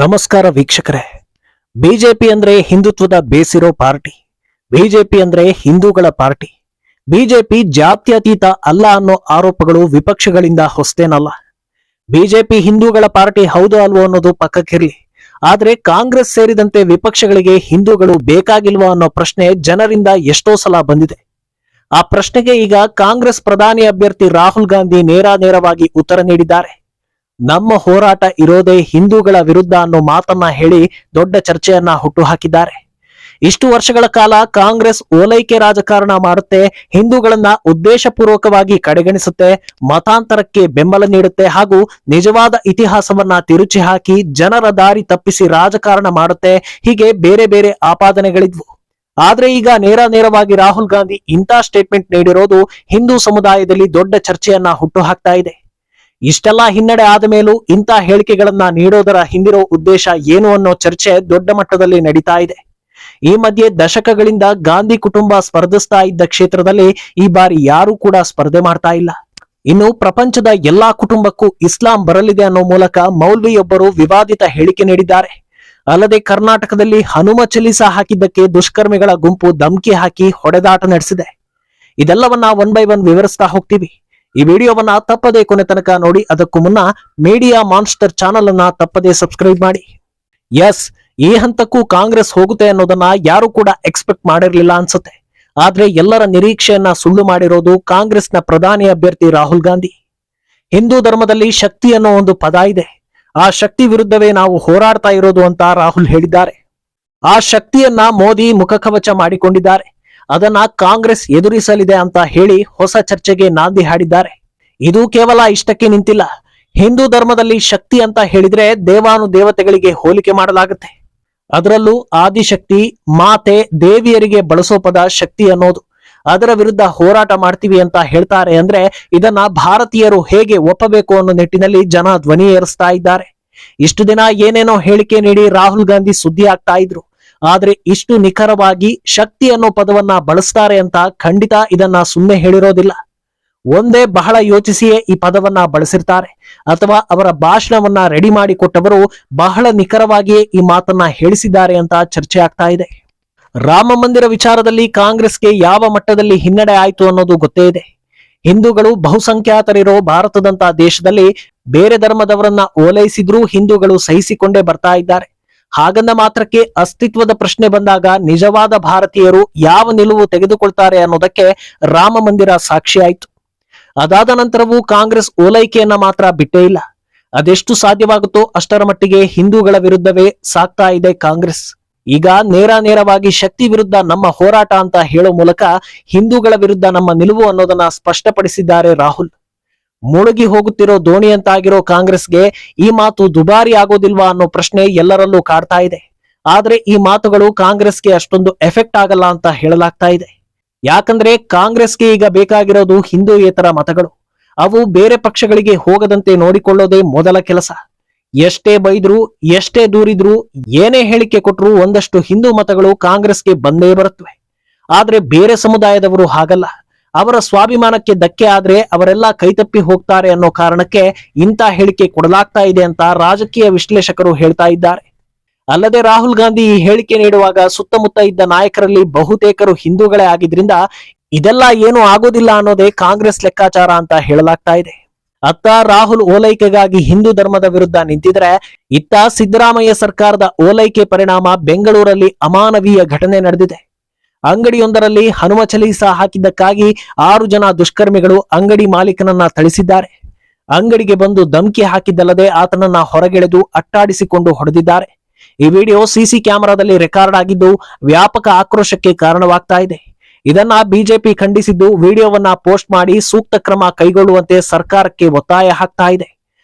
ನಮಸ್ಕಾರ ವೀಕ್ಷಕರೇ. ಬಿಜೆಪಿ ಅಂದ್ರೆ ಹಿಂದುತ್ವದ ಬೇಸಿರೋ ಪಾರ್ಟಿ. ಬಿಜೆಪಿ ಅಂದ್ರೆ ಹಿಂದೂಗಳ ಪಾರ್ಟಿ. ಬಿಜೆಪಿ ಜಾತ್ಯತೀತ ಅಲ್ಲ ಅನ್ನೋ ಆರೋಪಗಳು ವಿಪಕ್ಷಗಳಿಂದ ಹೊಸತೇನಲ್ಲ. ಬಿಜೆಪಿ ಹಿಂದೂಗಳ ಪಾರ್ಟಿ ಹೌದು ಅಲ್ವೋ ಅನ್ನೋದು ಪಕ್ಕಕ್ಕಿರ್ಲಿ, ಆದ್ರೆ ಕಾಂಗ್ರೆಸ್ ಸೇರಿದಂತೆ ವಿಪಕ್ಷಗಳಿಗೆ ಹಿಂದೂಗಳು ಬೇಕಾಗಿಲ್ವಾ ಅನ್ನೋ ಪ್ರಶ್ನೆ ಜನರಿಂದ ಎಷ್ಟೋ ಸಲ ಬಂದಿದೆ. ಆ ಪ್ರಶ್ನೆಗೆ ಈಗ ಕಾಂಗ್ರೆಸ್ ಪ್ರಧಾನಿ ಅಭ್ಯರ್ಥಿ ರಾಹುಲ್ ಗಾಂಧಿ ನೇರವಾಗಿ ಉತ್ತರ ನೀಡಿದ್ದಾರೆ. ನಮ್ಮ ಹೋರಾಟ ಇರೋದೇ ಹಿಂದೂಗಳ ವಿರುದ್ಧ ಅನ್ನೋ ಮಾತನ್ನ ಹೇಳಿ ದೊಡ್ಡ ಚರ್ಚೆಯನ್ನ ಹುಟ್ಟುಹಾಕಿದ್ದಾರೆ. ಇಷ್ಟು ವರ್ಷಗಳ ಕಾಲ ಕಾಂಗ್ರೆಸ್ ಓಲೈಕೆ ರಾಜಕಾರಣ ಮಾಡುತ್ತೆ, ಹಿಂದೂಗಳನ್ನ ಉದ್ದೇಶಪೂರ್ವಕವಾಗಿ ಕಡೆಗಣಿಸುತ್ತೆ, ಮತಾಂತರಕ್ಕೆ ಬೆಂಬಲ ನೀಡುತ್ತೆ ಹಾಗೂ ನಿಜವಾದ ಇತಿಹಾಸವನ್ನ ತಿರುಚಿ ಹಾಕಿ ಜನರ ದಾರಿ ತಪ್ಪಿಸಿ ರಾಜಕಾರಣ ಮಾಡುತ್ತೆ. ಹೀಗೆ ಬೇರೆ ಬೇರೆ ಆಪಾದನೆಗಳಿದ್ವು. ಆದ್ರೆ ಈಗ ನೇರವಾಗಿ ರಾಹುಲ್ ಗಾಂಧಿ ಇಂಥ ಸ್ಟೇಟ್ಮೆಂಟ್ ನೀಡಿರೋದು ಹಿಂದೂ ಸಮುದಾಯದಲ್ಲಿ ದೊಡ್ಡ ಚರ್ಚೆಯನ್ನ ಹುಟ್ಟುಹಾಕ್ತಾ ಇದೆ. ಇಷ್ಟೆಲ್ಲಾ ಹಿನ್ನಡೆ ಆದ ಮೇಲೂ ಇಂಥ ಹೇಳಿಕೆಗಳನ್ನ ನೀಡೋದರ ಹಿಂದಿರೋ ಉದ್ದೇಶ ಏನು ಅನ್ನೋ ಚರ್ಚೆ ದೊಡ್ಡ ಮಟ್ಟದಲ್ಲಿ ನಡೀತಾ ಇದೆ. ಈ ಮಧ್ಯೆ ದಶಕಗಳಿಂದ ಗಾಂಧಿ ಕುಟುಂಬ ಸ್ಪರ್ಧಿಸ್ತಾ ಇದ್ದ ಕ್ಷೇತ್ರದಲ್ಲಿ ಈ ಬಾರಿ ಯಾರೂ ಕೂಡ ಸ್ಪರ್ಧೆ ಮಾಡ್ತಾ ಇಲ್ಲ. ಇನ್ನು ಪ್ರಪಂಚದ ಎಲ್ಲಾ ಕುಟುಂಬಕ್ಕೂ ಇಸ್ಲಾಂ ಬರಲಿದೆ ಅನ್ನೋ ಮೂಲಕ ಮೌಲ್ವಿಯೊಬ್ಬರು ವಿವಾದಿತ ಹೇಳಿಕೆ ನೀಡಿದ್ದಾರೆ. ಅಲ್ಲದೆ ಕರ್ನಾಟಕದಲ್ಲಿ ಹನುಮ ಚಲೀಸಾ ಹಾಕಿದ್ದಕ್ಕೆ ದುಷ್ಕರ್ಮಿಗಳ ಗುಂಪು ಧಮಕಿ ಹಾಕಿ ಹೊಡೆದಾಟ ನಡೆಸಿದೆ. ಇದೆಲ್ಲವನ್ನ ಒನ್ ಬೈ ಒನ್ ವಿವರಿಸ್ತಾ ಹೋಗ್ತೀವಿ. ಈ ವಿಡಿಯೋವನ್ನ ತಪ್ಪದೇ ಕೊನೆ ತನಕ ನೋಡಿ. ಅದಕ್ಕೂ ಮುನ್ನ ಮೀಡಿಯಾ ಮಾನ್ಸ್ಟರ್ ಚಾನಲ್ ಅನ್ನ ತಪ್ಪದೇ ಸಬ್ಸ್ಕ್ರೈಬ್ ಮಾಡಿ. ಎಸ್, ಈ ಹಂತಕ್ಕೂ ಕಾಂಗ್ರೆಸ್ ಹೋಗುತ್ತೆ ಅನ್ನೋದನ್ನ ಯಾರು ಕೂಡ ಎಕ್ಸ್ಪೆಕ್ಟ್ ಮಾಡಿರ್ಲಿಲ್ಲ ಅನ್ಸುತ್ತೆ. ಆದ್ರೆ ಎಲ್ಲರ ನಿರೀಕ್ಷೆಯನ್ನ ಸುಳ್ಳು ಮಾಡಿರೋದು ಕಾಂಗ್ರೆಸ್ನ ಪ್ರಧಾನಿ ಅಭ್ಯರ್ಥಿ ರಾಹುಲ್ ಗಾಂಧಿ. ಹಿಂದೂ ಧರ್ಮದಲ್ಲಿ ಶಕ್ತಿ ಅನ್ನೋ ಒಂದು ಪದ ಇದೆ. ಆ ಶಕ್ತಿ ವಿರುದ್ಧವೇ ನಾವು ಹೋರಾಡ್ತಾ ಇರೋದು ಅಂತ ರಾಹುಲ್ ಹೇಳಿದ್ದಾರೆ. ಆ ಶಕ್ತಿಯನ್ನ ಮೋದಿ ಮುಖಕವಚ ಮಾಡಿಕೊಂಡಿದ್ದಾರೆ. ಅದನ್ನ ಕಾಂಗ್ರೆಸ್ ಎದುರಿಸಲಿದೆ ಅಂತ ಹೇಳಿ ಹೊಸ ಚರ್ಚೆಗೆ ನಾಂದಿ ಹಾಡಿದ್ದಾರೆ. ಇದು ಕೇವಲ ಇಷ್ಟಕ್ಕೆ ನಿಂತಿಲ್ಲ. ಹಿಂದೂ ಧರ್ಮದಲ್ಲಿ ಶಕ್ತಿ ಅಂತ ಹೇಳಿದ್ರೆ ದೇವಾನುದೇವತೆಗಳಿಗೆ ಹೋಲಿಕೆ ಮಾಡಲಾಗುತ್ತೆ. ಅದರಲ್ಲೂ ಆದಿಶಕ್ತಿ, ಮಾತೆ, ದೇವಿಯರಿಗೆ ಬಳಸೋ ಪದ ಶಕ್ತಿ ಅನ್ನೋದು. ಅದರ ವಿರುದ್ಧ ಹೋರಾಟ ಮಾಡ್ತೀವಿ ಅಂತ ಹೇಳ್ತಾರೆ ಅಂದ್ರೆ ಇದನ್ನ ಭಾರತೀಯರು ಹೇಗೆ ಒಪ್ಪಬೇಕು ಅನ್ನೋ ನಿಟ್ಟಿನಲ್ಲಿ ಜನ ಧ್ವನಿ ಏರಿಸ್ತಾ ಇದ್ದಾರೆ. ಇಷ್ಟು ದಿನ ಏನೇನೋ ಹೇಳಿಕೆ ನೀಡಿ ರಾಹುಲ್ ಗಾಂಧಿ ಸುದ್ದಿ ಆಗ್ತಾ ಇದ್ರು. ಆದ್ರೆ ಇಷ್ಟು ನಿಖರವಾಗಿ ಶಕ್ತಿ ಅನ್ನೋ ಪದವನ್ನ ಬಳಸ್ತಾರೆ ಅಂತ ಖಂಡಿತ ಇದನ್ನ ಸುಮ್ಮನೆ ಹೇಳಿರೋದಿಲ್ಲ. ಒಂದೇ ಬಹಳ ಯೋಚಿಸಿಯೇ ಈ ಪದವನ್ನ ಬಳಸಿರ್ತಾರೆ, ಅಥವಾ ಅವರ ಭಾಷಣವನ್ನ ರೆಡಿ ಮಾಡಿ ಕೊಟ್ಟವರು ಬಹಳ ನಿಖರವಾಗಿಯೇ ಈ ಮಾತನ್ನ ಹೇಳಿಸಿದ್ದಾರೆ ಅಂತ ಚರ್ಚೆ ಆಗ್ತಾ ಇದೆ. ರಾಮ ಮಂದಿರ ವಿಚಾರದಲ್ಲಿ ಕಾಂಗ್ರೆಸ್ಗೆ ಯಾವ ಮಟ್ಟದಲ್ಲಿ ಹಿನ್ನಡೆ ಆಯ್ತು ಅನ್ನೋದು ಗೊತ್ತೇ ಇದೆ. ಹಿಂದೂಗಳು ಬಹುಸಂಖ್ಯಾತರಿರೋ ಭಾರತದಂತ ದೇಶದಲ್ಲಿ ಬೇರೆ ಧರ್ಮದವರನ್ನ ಓಲೈಸಿದ್ರೂ ಹಿಂದೂಗಳು ಸಹಿಸಿಕೊಂಡೇ ಬರ್ತಾ ಇದ್ದಾರೆ. ಹಾಗಂದ ಮಾತ್ರಕ್ಕೆ ಅಸ್ತಿತ್ವದ ಪ್ರಶ್ನೆ ಬಂದಾಗ ನಿಜವಾದ ಭಾರತೀಯರು ಯಾವ ನಿಲುವು ತೆಗೆದುಕೊಳ್ತಾರೆ ಅನ್ನೋದಕ್ಕೆ ರಾಮ ಮಂದಿರ ಸಾಕ್ಷಿಯಾಯಿತು. ಅದಾದ ನಂತರವೂ ಕಾಂಗ್ರೆಸ್ ಓಲೈಕೆಯನ್ನ ಮಾತ್ರ ಬಿಟ್ಟೇ ಇಲ್ಲ. ಅದೆಷ್ಟು ಸಾಧ್ಯವಾಗುತ್ತೋ ಅಷ್ಟರ ಮಟ್ಟಿಗೆ ಹಿಂದೂಗಳ ವಿರುದ್ಧವೇ ಸಾಕ್ತಾ ಇದೆ ಕಾಂಗ್ರೆಸ್. ಈಗ ನೇರವಾಗಿ ಶಕ್ತಿ ವಿರುದ್ಧ ನಮ್ಮ ಹೋರಾಟ ಅಂತ ಹೇಳೋ ಮೂಲಕ ಹಿಂದೂಗಳ ವಿರುದ್ಧ ನಮ್ಮ ನಿಲುವು ಅನ್ನೋದನ್ನ ಸ್ಪಷ್ಟಪಡಿಸಿದ್ದಾರೆ ರಾಹುಲ್. ಮುಳುಗಿ ಹೋಗುತ್ತಿರೋ ದೋಣಿ ಅಂತಾಗಿರೋ ಕಾಂಗ್ರೆಸ್ಗೆ ಈ ಮಾತು ದುಬಾರಿ ಆಗೋದಿಲ್ವಾ ಅನ್ನೋ ಪ್ರಶ್ನೆ ಎಲ್ಲರಲ್ಲೂ ಕಾಡ್ತಾ ಇದೆ. ಆದ್ರೆ ಈ ಮಾತುಗಳು ಕಾಂಗ್ರೆಸ್ಗೆ ಅಷ್ಟೊಂದು ಎಫೆಕ್ಟ್ ಆಗಲ್ಲ ಅಂತ ಹೇಳಲಾಗ್ತಾ ಇದೆ. ಯಾಕಂದ್ರೆ ಕಾಂಗ್ರೆಸ್ಗೆ ಈಗ ಬೇಕಾಗಿರೋದು ಹಿಂದೂಯೇತರ ಮತಗಳು. ಅವು ಬೇರೆ ಪಕ್ಷಗಳಿಗೆ ಹೋಗದಂತೆ ನೋಡಿಕೊಳ್ಳೋದೇ ಮೊದಲ ಕೆಲಸ. ಎಷ್ಟೇ ಬೈದ್ರು, ಎಷ್ಟೇ ದೂರಿದ್ರು, ಏನೇ ಹೇಳಿಕೆ ಕೊಟ್ರು ಒಂದಷ್ಟು ಹಿಂದೂ ಮತಗಳು ಕಾಂಗ್ರೆಸ್ಗೆ ಬಂದೇ ಬರುತ್ತವೆ. ಆದ್ರೆ ಬೇರೆ ಸಮುದಾಯದವರು ಹಾಗಲ್ಲ. ಅವರ ಸ್ವಾಭಿಮಾನಕ್ಕೆ ಧಕ್ಕೆ ಆದ್ರೆ ಅವರೆಲ್ಲ ಕೈತಪ್ಪಿ ಹೋಗ್ತಾರೆ ಅನ್ನೋ ಕಾರಣಕ್ಕೆ ಇಂಥ ಹೇಳಿಕೆ ಕೊಡಲಾಗ್ತಾ ಇದೆ ಅಂತ ರಾಜಕೀಯ ವಿಶ್ಲೇಷಕರು ಹೇಳ್ತಾ ಇದ್ದಾರೆ. ಅಲ್ಲದೆ ರಾಹುಲ್ ಗಾಂಧಿ ಈ ಹೇಳಿಕೆ ನೀಡುವಾಗ ಸುತ್ತಮುತ್ತ ಇದ್ದ ನಾಯಕರಲ್ಲಿ ಬಹುತೇಕರು ಹಿಂದೂಗಳೇ ಆಗಿದ್ರಿಂದ ಇದೆಲ್ಲ ಏನು ಆಗೋದಿಲ್ಲ ಅನ್ನೋದೇ ಕಾಂಗ್ರೆಸ್ ಲೆಕ್ಕಾಚಾರ ಅಂತ ಹೇಳಲಾಗ್ತಾ ಇದೆ. ಅತ್ತ ರಾಹುಲ್ ಓಲೈಕೆಗಾಗಿ ಹಿಂದೂ ಧರ್ಮದ ವಿರುದ್ಧ ನಿಂತಿದ್ರೆ, ಇತ್ತ ಸಿದ್ದರಾಮಯ್ಯ ಸರ್ಕಾರದ ಓಲೈಕೆ ಪರಿಣಾಮ ಬೆಂಗಳೂರಲ್ಲಿ ಅಮಾನವೀಯ ಘಟನೆ ನಡೆದಿದೆ. ಅಂಗಡಿಯೊಂದರಲ್ಲಿ ಹನುಮ ಚಲೀಸಾ ಹಾಕಿದ್ದಕ್ಕಾಗಿ 6 ಜನ ದುಷ್ಕರ್ಮಿಗಳು ಅಂಗಡಿ ಮಾಲೀಕನನ್ನ ಥಳಿಸಿದ್ದಾರೆ. ಅಂಗಡಿಗೆ ಬಂದು ಧಮಕಿ ಹಾಕಿದ್ದಲ್ಲದೆ ಆತನನ್ನ ಹೊರಗೆಳೆದು ಅಟ್ಟಾಡಿಸಿಕೊಂಡು ಹೊಡೆದಿದ್ದಾರೆ. ಈ ವಿಡಿಯೋ ಸಿಸಿ ಕ್ಯಾಮೆರಾದಲ್ಲಿ ರೆಕಾರ್ಡ್ ಆಗಿದ್ದು ವ್ಯಾಪಕ ಆಕ್ರೋಶಕ್ಕೆ ಕಾರಣವಾಗ್ತಾ ಇದೆ. ಇದನ್ನ ಬಿಜೆಪಿ ಖಂಡಿಸಿದ್ದು ವಿಡಿಯೋವನ್ನ ಪೋಸ್ಟ್ ಮಾಡಿ ಸೂಕ್ತ ಕ್ರಮ ಕೈಗೊಳ್ಳುವಂತೆ ಸರ್ಕಾರಕ್ಕೆ ಒತ್ತಾಯ ಹಾಕ್ತಾ ಇದೆ.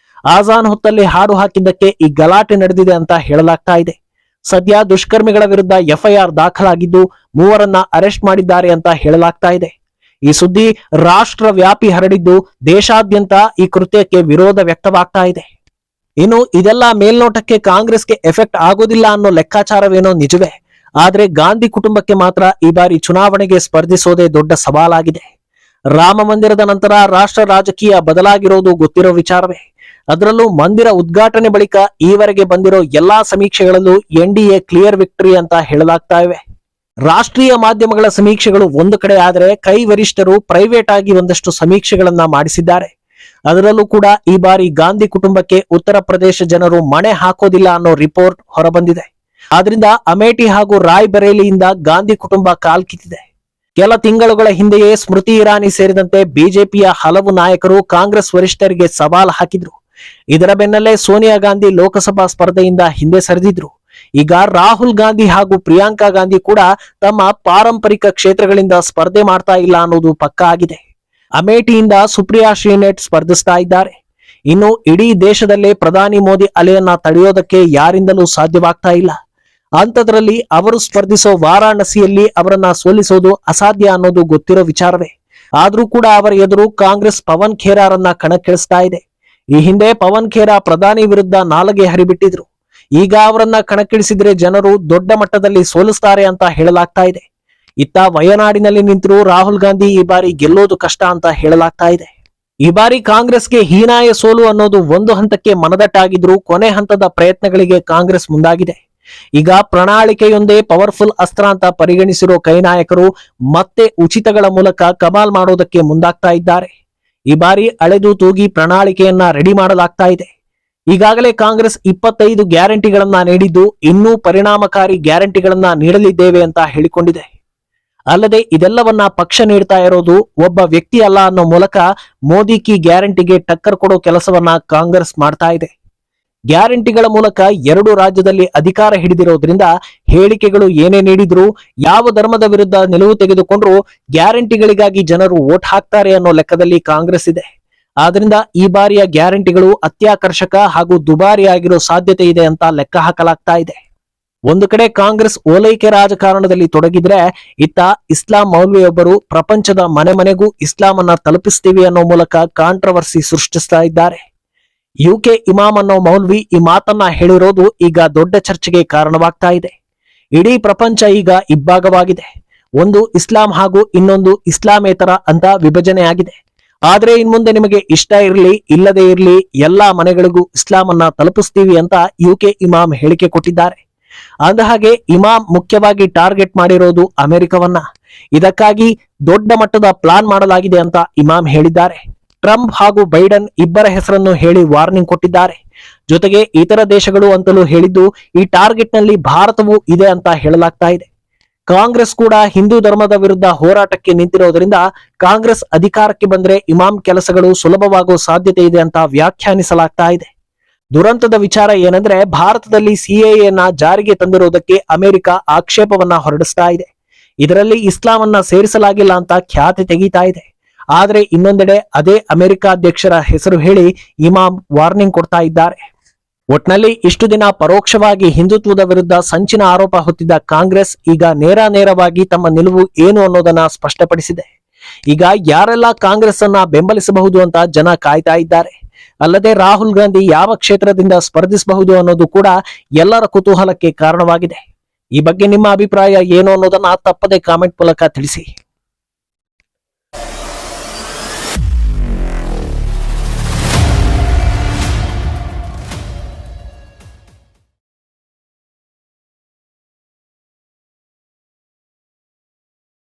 ಆಜಾನ್ ಹೊತ್ತಲ್ಲಿ ಹಾಡು ಹಾಕಿದ್ದಕ್ಕೆ ಈ ಗಲಾಟೆ ನಡೆದಿದೆ ಅಂತ ಹೇಳಲಾಗ್ತಾ ಇದೆ. ಸದ್ಯ ದುಷ್ಕರ್ಮಿಗಳ ವಿರುದ್ಧ ಎಫ್ಐಆರ್ ದಾಖಲಾಗಿದ್ದು 3ರನ್ನ ಅರೆಸ್ಟ್ ಮಾಡಿದ್ದಾರೆ ಅಂತ ಹೇಳಲಾಗ್ತಾ ಇದೆ. ಈ ಸುದ್ದಿ ರಾಷ್ಟ್ರ ವ್ಯಾಪಿ ಹರಡಿದ್ದು ದೇಶಾದ್ಯಂತ ಈ ಕೃತ್ಯಕ್ಕೆ ವಿರೋಧ ವ್ಯಕ್ತವಾಗ್ತಾ ಇದೆ. ಇನ್ನು ಇದೆಲ್ಲ ಮೇಲ್ನೋಟಕ್ಕೆ ಕಾಂಗ್ರೆಸ್ಗೆ ಎಫೆಕ್ಟ್ ಆಗೋದಿಲ್ಲ ಅನ್ನೋ ಲೆಕ್ಕಾಚಾರವೇನೋ ನಿಜವೇ. ಆದ್ರೆ ಗಾಂಧಿ ಕುಟುಂಬಕ್ಕೆ ಮಾತ್ರ ಈ ಬಾರಿ ಚುನಾವಣೆಗೆ ಸ್ಪರ್ಧಿಸೋದೇ ದೊಡ್ಡ ಸವಾಲಾಗಿದೆ. ರಾಮ ಮಂದಿರದ ನಂತರ ರಾಷ್ಟ್ರ ರಾಜಕೀಯ ಬದಲಾಗಿರೋದು ಗೊತ್ತಿರೋ ವಿಚಾರವೇ. ಅದರಲ್ಲೂ ಮಂದಿರ ಉದ್ಘಾಟನೆ ಬಳಿಕ ಈವರೆಗೆ ಬಂದಿರೋ ಎಲ್ಲಾ ಸಮೀಕ್ಷೆಗಳಲ್ಲೂ ಎನ್ಡಿಎ ಕ್ಲಿಯರ್ ವಿಕ್ಟರಿ ಅಂತ ಹೇಳಲಾಗ್ತಾ ಇವೆ. ರಾಷ್ಟ್ರೀಯ ಮಾಧ್ಯಮಗಳ ಸಮೀಕ್ಷೆಗಳು ಒಂದು ಕಡೆ ಆದರೆ ಕೈ ವರಿಷ್ಠರು ಪ್ರೈವೇಟ್ ಆಗಿ ಒಂದಷ್ಟು ಸಮೀಕ್ಷೆಗಳನ್ನ ಮಾಡಿಸಿದ್ದಾರೆ. ಅದರಲ್ಲೂ ಕೂಡ ಈ ಬಾರಿ ಗಾಂಧಿ ಕುಟುಂಬಕ್ಕೆ ಉತ್ತರ ಪ್ರದೇಶ ಜನರು ಮಣೆ ಹಾಕೋದಿಲ್ಲ ಅನ್ನೋ ರಿಪೋರ್ಟ್ ಹೊರಬಂದಿದೆ. ಆದ್ರಿಂದ ಅಮೇಠಿ ಹಾಗೂ ರಾಯ್ ಬರೇಲಿಯಿಂದ ಗಾಂಧಿ ಕುಟುಂಬ ಕಾಲ್ಕಿತ್ತಿದೆ. ಕೆಲ ತಿಂಗಳುಗಳ ಹಿಂದೆಯೇ ಸ್ಮೃತಿ ಇರಾನಿ ಸೇರಿದಂತೆ ಬಿಜೆಪಿಯ ಹಲವು ನಾಯಕರು ಕಾಂಗ್ರೆಸ್ ವರಿಷ್ಠರಿಗೆ ಸವಾಲ್ ಹಾಕಿದ್ರು. ಇದರ ಬೆನ್ನಲ್ಲೇ ಸೋನಿಯಾ ಗಾಂಧಿ ಲೋಕಸಭಾ ಸ್ಪರ್ಧೆಯಿಂದ ಹಿಂದೆ ಸರಿದಿದ್ರು. ಈಗ ರಾಹುಲ್ ಗಾಂಧಿ ಹಾಗೂ ಪ್ರಿಯಾಂಕಾ ಗಾಂಧಿ ಕೂಡ ತಮ್ಮ ಪಾರಂಪರಿಕ ಕ್ಷೇತ್ರಗಳಿಂದ ಸ್ಪರ್ಧೆ ಮಾಡ್ತಾ ಇಲ್ಲ ಅನ್ನೋದು ಪಕ್ಕಾ ಆಗಿದೆ. ಅಮೇಠಿಯಿಂದ ಸುಪ್ರಿಯಾ ಶ್ರೀನೇಟ್ ಸ್ಪರ್ಧಿಸ್ತಾ ಇದ್ದಾರೆ. ಇನ್ನು ಇಡೀ ದೇಶದಲ್ಲೇ ಪ್ರಧಾನಿ ಮೋದಿ ಅಲೆಯನ್ನ ತಡೆಯೋದಕ್ಕೆ ಯಾರಿಂದಲೂ ಸಾಧ್ಯವಾಗ್ತಾ ಇಲ್ಲ. ಅಂಥದ್ರಲ್ಲಿ ಅವರು ಸ್ಪರ್ಧಿಸೋ ವಾರಾಣಸಿಯಲ್ಲಿ ಅವರನ್ನ ಸೋಲಿಸೋದು ಅಸಾಧ್ಯ ಅನ್ನೋದು ಗೊತ್ತಿರೋ ವಿಚಾರವೇ. ಆದ್ರೂ ಕೂಡ ಅವರ ಎದುರು ಕಾಂಗ್ರೆಸ್ ಪವನ್ ಖೇರಾರನ್ನ ಕಣಕ್ಕಿಳಿಸ್ತಾ ಇದೆ. ಈ ಹಿಂದೆ ಪವನ್ ಖೇರಾ ಪ್ರಧಾನಿ ವಿರುದ್ಧ ನಾಲಗೆ ಹರಿಬಿಟ್ಟಿದ್ರು. ಈಗ ಅವರನ್ನ ಕಣಕ್ಕಿಳಿಸಿದ್ರೆ ಜನರು ದೊಡ್ಡ ಮಟ್ಟದಲ್ಲಿ ಸೋಲಿಸ್ತಾರೆ ಅಂತ ಹೇಳಲಾಗ್ತಾ ಇದೆ. ಇತ್ತ ವಯನಾಡಿನಲ್ಲಿ ನಿಂತರೂ ರಾಹುಲ್ ಗಾಂಧಿ ಈ ಬಾರಿ ಗೆಲ್ಲೋದು ಕಷ್ಟ ಅಂತ ಹೇಳಲಾಗ್ತಾ ಇದೆ. ಈ ಬಾರಿ ಕಾಂಗ್ರೆಸ್ಗೆ ಹೀನಾಯ ಸೋಲು ಅನ್ನೋದು ಒಂದು ಹಂತಕ್ಕೆ ಮನದಟ್ಟಾಗಿದ್ರೂ ಕೊನೆ ಹಂತದ ಪ್ರಯತ್ನಗಳಿಗೆ ಕಾಂಗ್ರೆಸ್ ಮುಂದಾಗಿದೆ. ಈಗ ಪ್ರಣಾಳಿಕೆಯೊಂದೇ ಪವರ್ಫುಲ್ ಅಸ್ತ್ರ ಅಂತ ಪರಿಗಣಿಸಿರೋ ಕೈ ನಾಯಕರು ಮತ್ತೆ ಉಚಿತಗಳ ಮೂಲಕ ಕಮಾಲ್ ಮಾಡೋದಕ್ಕೆ ಮುಂದಾಗ್ತಾ ಇದ್ದಾರೆ. ಈ ಬಾರಿ ಅಳೆದು ತೂಗಿ ಪ್ರಣಾಳಿಕೆಯನ್ನ ರೆಡಿ ಮಾಡಲಾಗ್ತಾ ಇದೆ. ಈಗಾಗಲೇ ಕಾಂಗ್ರೆಸ್ 25 ಗ್ಯಾರಂಟಿಗಳನ್ನ ನೀಡಿದ್ದು ಇನ್ನೂ ಪರಿಣಾಮಕಾರಿ ಗ್ಯಾರಂಟಿಗಳನ್ನ ನೀಡಲಿದ್ದೇವೆ ಅಂತ ಹೇಳಿಕೊಂಡಿದೆ. ಅಲ್ಲದೆ ಇದೆಲ್ಲವನ್ನ ಪಕ್ಷ ನೀಡ್ತಾ ಇರೋದು ಒಬ್ಬ ವ್ಯಕ್ತಿ ಅಲ್ಲ ಅನ್ನೋ ಮೂಲಕ ಮೋದಿ ಕಿ ಗ್ಯಾರಂಟಿಗೆ ಟಕ್ಕರ್ ಕೊಡೋ ಕೆಲಸವನ್ನ ಕಾಂಗ್ರೆಸ್ ಮಾಡ್ತಾ ಇದೆ. ಗ್ಯಾರಂಟಿಗಳ ಮೂಲಕ 2 ರಾಜ್ಯದಲ್ಲಿ ಅಧಿಕಾರ ಹಿಡಿದಿರೋದ್ರಿಂದ ಹೇಳಿಕೆಗಳು ಏನೇ ನೀಡಿದ್ರು, ಯಾವ ಧರ್ಮದ ವಿರುದ್ಧ ನಿಲುವು ತೆಗೆದುಕೊಂಡ್ರು ಗ್ಯಾರಂಟಿಗಳಿಗಾಗಿ ಜನರು ವೋಟ್ ಹಾಕ್ತಾರೆ ಅನ್ನೋ ಲೆಕ್ಕದಲ್ಲಿ ಕಾಂಗ್ರೆಸ್ ಇದೆ. ಆದ್ರಿಂದ ಈ ಬಾರಿಯ ಗ್ಯಾರಂಟಿಗಳು ಅತ್ಯಾಕರ್ಷಕ ಹಾಗೂ ದುಬಾರಿಯಾಗಿರೋ ಸಾಧ್ಯತೆ ಇದೆ ಅಂತ ಲೆಕ್ಕ ಹಾಕಲಾಗ್ತಾ ಇದೆ. ಒಂದು ಕಡೆ ಕಾಂಗ್ರೆಸ್ ಓಲೈಕೆ ರಾಜಕಾರಣದಲ್ಲಿ ತೊಡಗಿದ್ರೆ, ಇತ್ತ ಇಸ್ಲಾಂ ಮೌಲ್ವಿಯೊಬ್ಬರು ಪ್ರಪಂಚದ ಮನೆ ಮನೆಗೂ ಇಸ್ಲಾಂ ಅನ್ನ ತಲುಪಿಸ್ತೀವಿ ಅನ್ನೋ ಮೂಲಕ ಕಾಂಟ್ರವರ್ಸಿ ಸೃಷ್ಟಿಸ್ತಾ ಇದ್ದಾರೆ. ಯುಕೆ ಇಮಾಮ್ ಅನ್ನೋ ಮೌಲ್ವಿ ಈ ಮಾತನ್ನ ಹೇಳಿರೋದು ಈಗ ದೊಡ್ಡ ಚರ್ಚೆಗೆ ಕಾರಣವಾಗ್ತಾ ಇದೆ. ಇಡೀ ಪ್ರಪಂಚ ಈಗ ಇಬ್ಬಾಗವಾಗಿದೆ. ಒಂದು ಇಸ್ಲಾಂ ಹಾಗೂ ಇನ್ನೊಂದು ಇಸ್ಲಾಮೇತರ ಅಂತ ವಿಭಜನೆ ಆಗಿದೆ. ಆದ್ರೆ ಇನ್ಮುಂದೆ ನಿಮಗೆ ಇಷ್ಟ ಇರಲಿ ಇಲ್ಲದೆ ಇರಲಿ ಎಲ್ಲಾ ಮನೆಗಳಿಗೂ ಇಸ್ಲಾಂ ಅನ್ನ ತಲುಪಿಸ್ತೀವಿ ಅಂತ ಯುಕೆ ಇಮಾಮ್ ಹೇಳಿಕೆ ಕೊಟ್ಟಿದ್ದಾರೆ. ಅಂದಹಾಗೆ ಇಮಾಮ್ ಮುಖ್ಯವಾಗಿ ಟಾರ್ಗೆಟ್ ಮಾಡಿರೋದು ಅಮೆರಿಕವನ್ನ. ಇದಕ್ಕಾಗಿ ದೊಡ್ಡ ಮಟ್ಟದ ಪ್ಲಾನ್ ಮಾಡಲಾಗಿದೆ ಅಂತ ಇಮಾಮ್ ಹೇಳಿದ್ದಾರೆ. ಟ್ರಂಪ್ ಹಾಗೂ ಬೈಡನ್ ಇಬ್ಬರ ಹೆಸರನ್ನು ಹೇಳಿ ವಾರ್ನಿಂಗ್ ಕೊಟ್ಟಿದ್ದಾರೆ. ಜೊತೆಗೆ ಇತರ ದೇಶಗಳು ಅಂತಲೂ ಹೇಳಿದ್ದು ಈ ಟಾರ್ಗೆಟ್ ನಲ್ಲಿ ಭಾರತವೂ ಇದೆ ಅಂತ ಹೇಳಲಾಗ್ತಾ ಇದೆ. ಕಾಂಗ್ರೆಸ್ ಕೂಡ ಹಿಂದೂ ಧರ್ಮದ ವಿರುದ್ಧ ಹೋರಾಟಕ್ಕೆ ನಿಂತಿರೋದ್ರಿಂದ ಕಾಂಗ್ರೆಸ್ ಅಧಿಕಾರಕ್ಕೆ ಬಂದ್ರೆ ಇಮಾಮ್ ಕೆಲಸಗಳು ಸುಲಭವಾಗುವ ಸಾಧ್ಯತೆ ಇದೆ ಅಂತ ವ್ಯಾಖ್ಯಾನಿಸಲಾಗ್ತಾ ಇದೆ. ದುರಂತದ ವಿಚಾರ ಏನಂದ್ರೆ, ಭಾರತದಲ್ಲಿ ಸಿಎಎನ ಜಾರಿಗೆ ತಂದಿರುವುದಕ್ಕೆ ಅಮೆರಿಕ ಆಕ್ಷೇಪವನ್ನ ಹೊರಡಿಸ್ತಾ ಇದೆ. ಇದರಲ್ಲಿ ಇಸ್ಲಾಮನ್ನ ಸೇರಿಸಲಾಗಿಲ್ಲ ಅಂತ ಖ್ಯಾತಿ ತೆಗೀತಾ ಇದೆ. ಆದ್ರೆ ಇನ್ನೊಂದೆಡೆ ಅದೇ ಅಮೆರಿಕ ಅಧ್ಯಕ್ಷರ ಹೆಸರು ಹೇಳಿ ಇಮಾಮ್ ವಾರ್ನಿಂಗ್ ಕೊಡ್ತಾ ಇದ್ದಾರೆ. ಒಟ್ನಲ್ಲಿ ಇಷ್ಟು ದಿನ ಪರೋಕ್ಷವಾಗಿ ಹಿಂದುತ್ವದ ವಿರುದ್ಧ ಸಂಚಿನ ಆರೋಪ ಹೊತ್ತಿದ್ದ ಕಾಂಗ್ರೆಸ್ ಈಗ ನೇರವಾಗಿ ತಮ್ಮ ನಿಲುವು ಏನು ಅನ್ನೋದನ್ನ ಸ್ಪಷ್ಟಪಡಿಸಿದೆ. ಈಗ ಯಾರೆಲ್ಲ ಕಾಂಗ್ರೆಸ್ ಅನ್ನ ಬೆಂಬಲಿಸಬಹುದು ಅಂತ ಜನ ಕಾಯ್ತಾ ಇದ್ದಾರೆ. ಅಲ್ಲದೆ ರಾಹುಲ್ ಗಾಂಧಿ ಯಾವ ಕ್ಷೇತ್ರದಿಂದ ಸ್ಪರ್ಧಿಸಬಹುದು ಅನ್ನೋದು ಕೂಡ ಎಲ್ಲರ ಕುತೂಹಲಕ್ಕೆ ಕಾರಣವಾಗಿದೆ. ಈ ಬಗ್ಗೆ ನಿಮ್ಮ ಅಭಿಪ್ರಾಯ ಏನು ಅನ್ನೋದನ್ನ ತಪ್ಪದೆ ಕಾಮೆಂಟ್ ಮೂಲಕ ತಿಳಿಸಿ.